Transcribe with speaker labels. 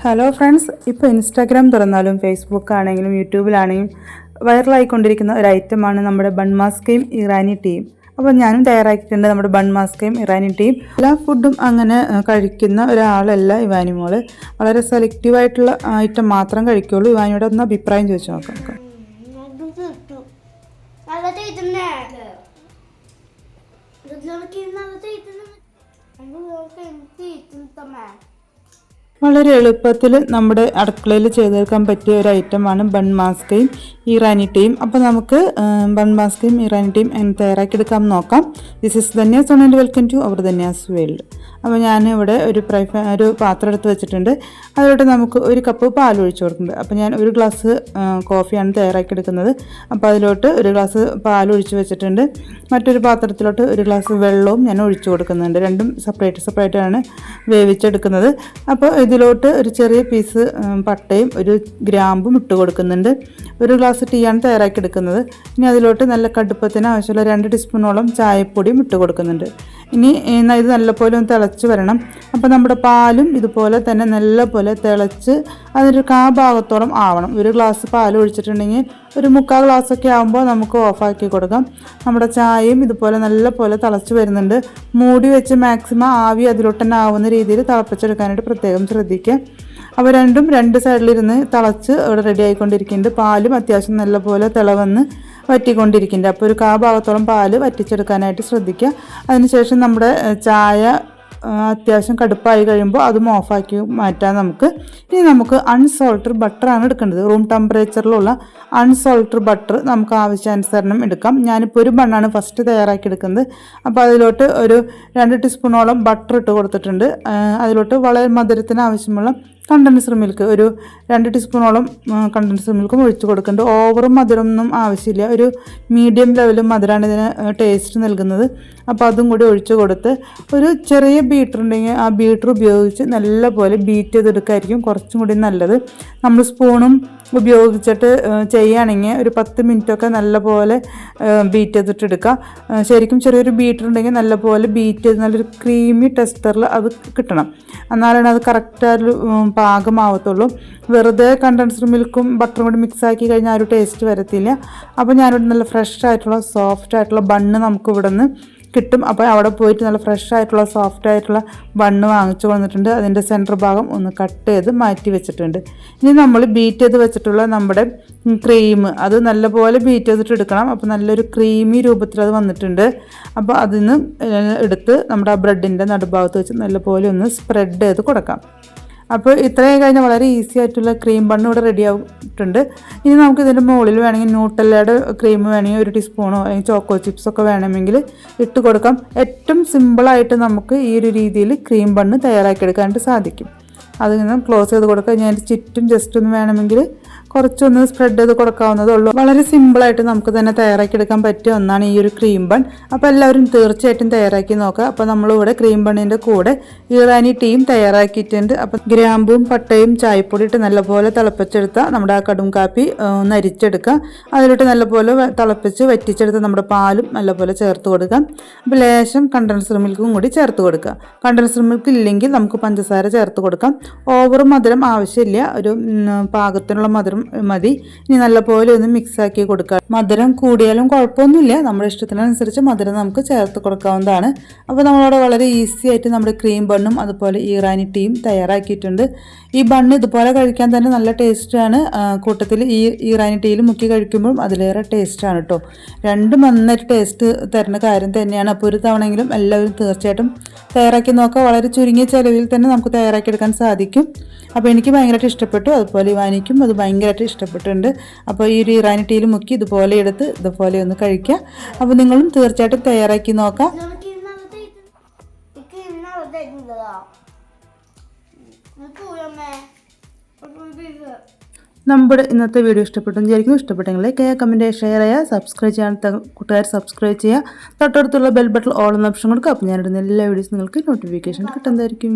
Speaker 1: Hello friends, ഇപ്പോൾ Instagram തുറന്നാലും Facebook ആണെങ്കിലും യൂട്യൂബിലാണെങ്കിലും വൈറലായിക്കൊണ്ടിരിക്കുന്ന ഒരു ഐറ്റമാണ് നമ്മുടെ ബൺ മാസ്കയും ഇറാനി ടീയും. അപ്പോൾ ഞാനും തയ്യാറാക്കിയിട്ടുണ്ട് നമ്മുടെ ബൺ മാസ്കയും ഇറാനി ടീയും. എല്ലാ ഫുഡും അങ്ങനെ കഴിക്കുന്ന ഒരാളല്ല ഇവാനി മോള്. വളരെ സെലക്റ്റീവായിട്ടുള്ള ഐറ്റം മാത്രം കഴിക്കുകയുള്ളൂ. ഇവാനിയുടെ ഒന്ന് അഭിപ്രായം ചോദിച്ചു നോക്കാം. വളരെ എളുപ്പത്തിൽ നമ്മുടെ അടുക്കളയിൽ ചെയ്തെടുക്കാൻ പറ്റിയ ഒരു ഐറ്റമാണ് ബൺ മാസ്കയും ഇറാനി ടീയും. അപ്പോൾ നമുക്ക് ബൺ മാസ്കയും ഇറാനി ടീയും തയ്യാറാക്കിയെടുക്കാം നോക്കാം. This is Dhanya's own and welcome to our Dhanya's world. അപ്പോൾ ഞാനിവിടെ ഒരു പാത്രം എടുത്ത് വെച്ചിട്ടുണ്ട്. അതിലോട്ട് നമുക്ക് ഒരു കപ്പ് പാൽ ഒഴിച്ചു കൊടുക്കുന്നുണ്ട്. അപ്പോൾ ഞാൻ ഒരു ഗ്ലാസ് കോഫിയാണ് തയ്യാറാക്കിയെടുക്കുന്നത്. അപ്പോൾ അതിലോട്ട് ഒരു ഗ്ലാസ് പാൽ ഒഴിച്ച് വെച്ചിട്ടുണ്ട്. മറ്റൊരു പാത്രത്തിലോട്ട് ഒരു ഗ്ലാസ് വെള്ളവും ഞാൻ ഒഴിച്ചു കൊടുക്കുന്നുണ്ട്. രണ്ടും സെപ്പറേറ്റാണ് വേവിച്ചെടുക്കുന്നത്. അപ്പോൾ ഇതിലോട്ട് ഒരു ചെറിയ പീസ് പട്ടയും ഒരു ഗ്രാമ്പും ഇട്ട് കൊടുക്കുന്നുണ്ട്. ഒരു ഗ്ലാസ് ടീയാണ് തയ്യാറാക്കിയെടുക്കുന്നത്. ഇനി അതിലോട്ട് നല്ല കടുപ്പത്തിന് ആവശ്യമുള്ള 2 ടീസ്പൂണോളം ചായപ്പൊടിയും ഇട്ട് കൊടുക്കുന്നുണ്ട്. ഇനി ഇത് നല്ലപോലെ ഒന്ന് തിളച്ച് വരണം. അപ്പോൾ നമ്മുടെ പാലും ഇതുപോലെ തന്നെ നല്ലപോലെ തിളച്ച് അതിൻ്റെ ഭാഗത്തോളം ആവണം. ഒരു ഗ്ലാസ് പാൽ ഒഴിച്ചിട്ടുണ്ടെങ്കിൽ ഒരു 3/4 ഗ്ലാസ്സൊക്കെ ആകുമ്പോൾ നമുക്ക് ഓഫാക്കി കൊടുക്കാം. നമ്മുടെ ചായയും ഇതുപോലെ നല്ലപോലെ തിളച്ച് വരുന്നുണ്ട്. മൂടി വെച്ച് മാക്സിമം ആവി അതിലോട്ട് തന്നെ ആവുന്ന രീതിയിൽ തിളപ്പിച്ചെടുക്കാനായിട്ട് പ്രത്യേകം ശ്രദ്ധിക്കുക. അപ്പോൾ രണ്ടും 2 സൈഡിലിരുന്ന് തിളച്ച് ഇവിടെ റെഡി ആയിക്കൊണ്ടിരിക്കുന്നുണ്ട്. പാലും അത്യാവശ്യം നല്ലപോലെ തിളവന്ന് വറ്റിക്കൊണ്ടിരിക്കുന്നുണ്ട്. അപ്പോൾ ഒരു ഭാഗത്തോളം പാല് വറ്റിച്ചെടുക്കാനായിട്ട് ശ്രദ്ധിക്കുക. അതിനുശേഷം നമ്മുടെ ചായ അത്യാവശ്യം കടുപ്പായി കഴിയുമ്പോൾ അതും ഓഫാക്കി മാറ്റാൻ നമുക്ക്. ഇനി നമുക്ക് അൺസോൾട്ടഡ് ബട്ടറാണ് എടുക്കേണ്ടത്. റൂം ടെമ്പറേച്ചറിലുള്ള അൺസോൾട്ടഡ് ബട്ടർ നമുക്ക് ആവശ്യാനുസരണം എടുക്കാം. ഞാനിപ്പോൾ ഒരു ബണ്ണാണ് ഫസ്റ്റ് തയ്യാറാക്കി എടുക്കുന്നത്. അപ്പോൾ അതിലോട്ട് ഒരു 2 ടീസ്പൂണോളം ബട്ടർ ഇട്ട് കൊടുത്തിട്ടുണ്ട്. അതിലോട്ട് വളരെ മധുരത്തിന് ആവശ്യമുള്ള കണ്ടൻസ്ഡ് മിൽക്ക് ഒരു 2 ടീസ്പൂണോളം കണ്ടൻസ്ഡ് മിൽക്കും ഒഴിച്ച് കൊടുക്കുന്നുണ്ട്. ഓവറും മധുരമൊന്നും ആവശ്യമില്ല. ഒരു മീഡിയം ലെവലും മധുരമാണ് ഇതിന് ടേസ്റ്റ് നൽകുന്നത്. അപ്പോൾ അതും കൂടി ഒഴിച്ച് കൊടുത്ത് ഒരു ചെറിയ ബീറ്റർ ഉണ്ടെങ്കിൽ ആ ബീറ്റർ ഉപയോഗിച്ച് നല്ലപോലെ ബീറ്റ് ചെയ്തെടുക്കായിരിക്കും കുറച്ചും കൂടി നല്ലത്. നമ്മൾ സ്പൂണും ഉപയോഗിച്ചിട്ട് ചെയ്യുകയാണെങ്കിൽ ഒരു 10 മിനിറ്റൊക്കെ നല്ലപോലെ ബീറ്റ് ചെയ്തിട്ട് എടുക്കുക. ശരിക്കും ചെറിയൊരു ബീറ്റർ ഉണ്ടെങ്കിൽ നല്ലപോലെ ബീറ്റ് ചെയ്ത് നല്ലൊരു ക്രീമി ടെക്സ്ചറിൽ അത് കിട്ടണം. എന്നാലാണ് അത് കറക്റ്റായൊരു പാകമാവത്തുള്ളൂ. വെറുതെ കണ്ടൻസ്ഡ് മിൽക്കും ബട്ടറും കൂടി മിക്സ് ആക്കി കഴിഞ്ഞാൽ ആ ഒരു ടേസ്റ്റ് വരത്തില്ല. അപ്പോൾ ഞാനിവിടെ നല്ല ഫ്രഷ് ആയിട്ടുള്ള സോഫ്റ്റ് ആയിട്ടുള്ള ബണ്ണ് നമുക്ക് ഇവിടെ നിന്ന് കിട്ടും. അപ്പോൾ അവിടെ പോയിട്ട് നല്ല ഫ്രഷ് ആയിട്ടുള്ള സോഫ്റ്റ് ആയിട്ടുള്ള ബണ്ണ് വാങ്ങിച്ചു വന്നിട്ടുണ്ട്. അതിൻ്റെ സെൻറ്റർ ഭാഗം ഒന്ന് കട്ട് ചെയ്ത് മാറ്റി വെച്ചിട്ടുണ്ട്. ഇനി നമ്മൾ ബീറ്റ് ചെയ്ത് വെച്ചിട്ടുള്ള നമ്മുടെ ക്രീം അത് നല്ലപോലെ ബീറ്റ് ചെയ്തിട്ട് എടുക്കണം. അപ്പോൾ നല്ലൊരു ക്രീമി രൂപത്തിൽ അത് വന്നിട്ടുണ്ട്. അപ്പോൾ അതിൽ നിന്ന് എടുത്ത് നമ്മുടെ ആ ബ്രെഡിൻ്റെ നടുഭാഗത്ത് വെച്ച് നല്ലപോലെ ഒന്ന് സ്പ്രെഡ് ചെയ്ത് കൊടുക്കാം. അപ്പോൾ ഇത്രയും കഴിഞ്ഞാൽ വളരെ ഈസി ആയിട്ടുള്ള ക്രീം ബണ്ണ് ഇവിടെ റെഡി ആയിട്ടുണ്ട്. ഇനി നമുക്ക് ഇതിൻ്റെ മുകളിൽ വേണമെങ്കിൽ ന്യൂട്ടെല്ലയുടെ ക്രീം വേണമെങ്കിൽ 1 ടീസ്പൂണോ അല്ലെങ്കിൽ ചോക്കോ ചിപ്സൊക്കെ വേണമെങ്കിൽ ഇട്ട് കൊടുക്കാം. ഏറ്റവും സിമ്പിളായിട്ട് നമുക്ക് ഈ ഒരു രീതിയിൽ ക്രീം ബണ്ണ് തയ്യാറാക്കിയെടുക്കാനായിട്ട് സാധിക്കും. അതിങ്ങനെ ക്ലോസ് ചെയ്ത് കൊടുക്കുക. ഞാൻ ചുറ്റും ജസ്റ്റ് ഒന്ന് വേണമെങ്കിൽ കുറച്ചൊന്ന് സ്പ്രെഡ് ചെയ്ത് കൊടുക്കാവുന്നതേ ഉള്ളൂ. വളരെ സിമ്പിളായിട്ട് നമുക്ക് തന്നെ തയ്യാറാക്കിയെടുക്കാൻ പറ്റിയ ഒന്നാണ് ഈ ഒരു ക്രീം ബൺ. അപ്പോൾ എല്ലാവരും തീർച്ചയായിട്ടും തയ്യാറാക്കി നോക്കുക. അപ്പോൾ നമ്മളിവിടെ ക്രീം ബണ്ണിൻ്റെ കൂടെ ഇറാനി ടീയും തയ്യാറാക്കിയിട്ടുണ്ട്. അപ്പോൾ ഗ്രാമ്പും പട്ടയും ചായപ്പൊടി ഇട്ട് നല്ലപോലെ തിളപ്പിച്ചെടുത്ത നമ്മുടെ ആ കടും കാപ്പി ഒന്ന് അരിച്ചെടുക്കുക. അതിലിട്ട് നല്ലപോലെ തിളപ്പിച്ച് വറ്റിച്ചെടുത്ത് നമ്മുടെ പാലും നല്ലപോലെ ചേർത്ത് കൊടുക്കാം. അപ്പോൾ ലേശം കണ്ടൻസ്ഡ് മിൽക്കും കൂടി ചേർത്ത് കൊടുക്കുക. കണ്ടൻസ്ഡ് മിൽക്ക് ഇല്ലെങ്കിൽ നമുക്ക് പഞ്ചസാര ചേർത്ത് കൊടുക്കാം. ഓവർ മധുരം ആവശ്യമില്ല, ഒരു പാകത്തിനുള്ള മധുരം മതി. ഇനി നല്ലപോലെ ഒന്ന് മിക്സാക്കി കൊടുക്കുക. മധുരം കൂടിയാലും കുഴപ്പമൊന്നുമില്ല, നമ്മുടെ ഇഷ്ടത്തിനനുസരിച്ച് മധുരം നമുക്ക് ചേർത്ത് കൊടുക്കാവുന്നതാണ്. അപ്പോൾ നമ്മളവിടെ വളരെ ഈസി ആയിട്ട് നമ്മുടെ ക്രീം ബണ്ണും അതുപോലെ ഇറാനി ടീയും തയ്യാറാക്കിയിട്ടുണ്ട്. ഈ ബണ്ണ് ഇതുപോലെ കഴിക്കാൻ തന്നെ നല്ല ടേസ്റ്റാണ്. കൂട്ടത്തിൽ ഈ ഇറാനി ടീയിൽ മുക്കി കഴിക്കുമ്പോഴും അതിലേറെ ടേസ്റ്റാണ് കേട്ടോ. രണ്ടും നന്നായിട്ട് ടേസ്റ്റ് തരുന്ന കാര്യം തന്നെയാണ്. അപ്പോൾ ഒരു തവണയെങ്കിലും എല്ലാവരും തീർച്ചയായിട്ടും തയ്യാറാക്കി നോക്കുക. വളരെ ചുരുങ്ങിയ ചിലവിൽ തന്നെ നമുക്ക് തയ്യാറാക്കിയെടുക്കാൻ സാധിക്കും. അപ്പോൾ എനിക്ക് ഭയങ്കരമായിട്ട് ഇഷ്ടപ്പെട്ടു. അതുപോലെ ഇവാനിക്കും അത് ഭയങ്കരമായിട്ട് ഇഷ്ടപ്പെട്ടിട്ടുണ്ട്. അപ്പോൾ ഈ ഒരു ഇറാനി ടീയിൽ മുക്കി ഇതുപോലെ എടുത്ത് ഇതുപോലെ ഒന്ന് കഴിക്കുക. അപ്പോൾ നിങ്ങളും തീർച്ചയായിട്ടും തയ്യാറാക്കി നോക്കാം. നമ്മുടെ ഇന്നത്തെ വീഡിയോ ഇഷ്ടപ്പെട്ടെന്ന് വിചാരിക്കുന്നു. ഇഷ്ടപ്പെട്ടെങ്കിൽ കമൻറ്റ് ഷെയർ ചെയ്യുക. സബ്സ്ക്രൈബ് ചെയ്യാൻ കൂട്ടുകാർ സബ്സ്ക്രൈബ് ചെയ്യുക. തൊട്ടടുത്തുള്ള ബെൽ ബട്ടൺ ഓൾ എന്ന ഓപ്ഷൻ കൊടുക്കുക. അപ്പോൾ ഞാനിടുന്ന എല്ലാ വീഡിയോസും നിങ്ങൾക്ക് നോട്ടിഫിക്കേഷൻ കിട്ടുന്നതായിരിക്കും.